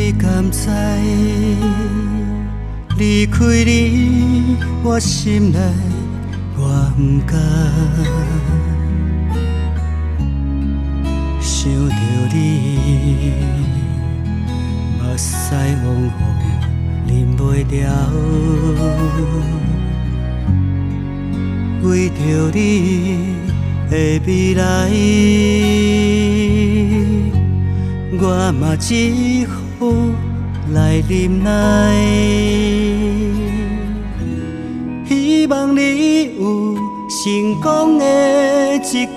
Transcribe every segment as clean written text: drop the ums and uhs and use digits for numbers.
你甘知？离开你，我心内我不甘。想着你，目屎汪汪忍袂住。为着你的未来，我嘛只好来忍耐。希望你有成功的一天，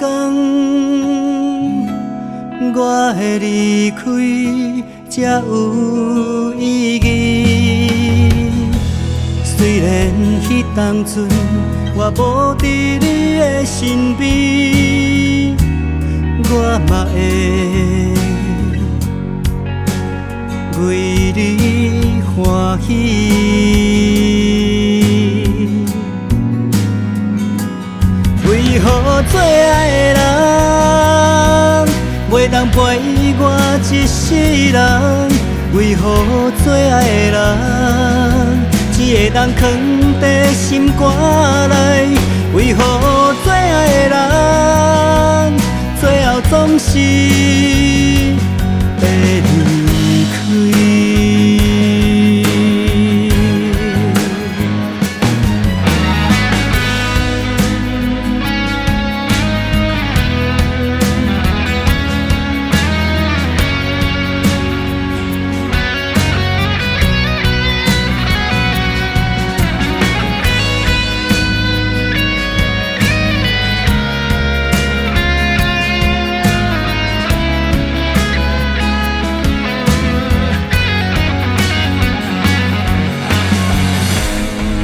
我的离开才有意义。虽然彼当阵我无伫你的身边，我嘛会为你欢喜。为何最爱的人袂当陪我一世人？为何最爱的人只会当藏在心肝内？为何最爱的人最后总是会离开？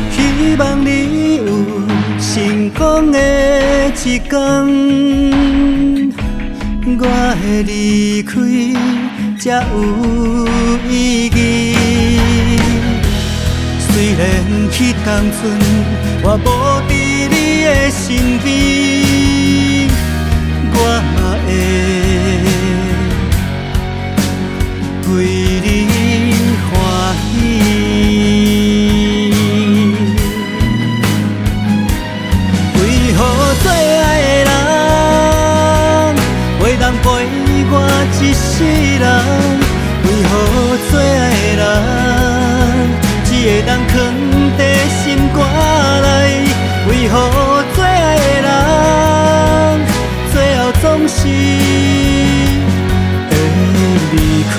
希望你有成功的一天，我的离开才有意义。虽然彼当阵我无伫你的身边，我嘛会为你欢喜。最爱的人袂当陪我一世人，为何最爱的人只会当藏在心肝内？为何最爱的人最后总是会离开？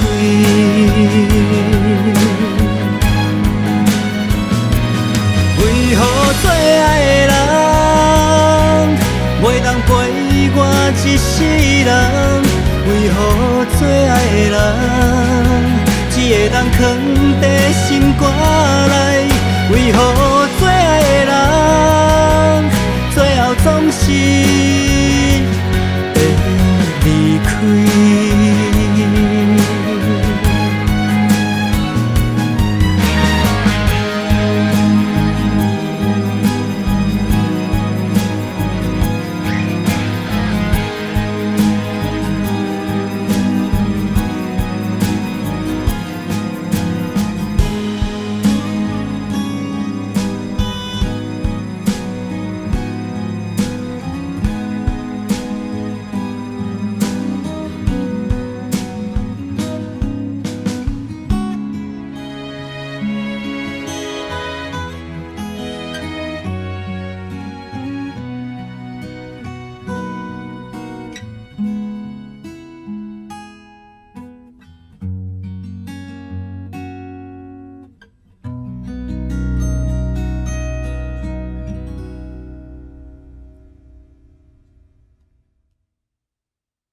为何最爱的人袂当陪我一世人？为何最爱的人只会当藏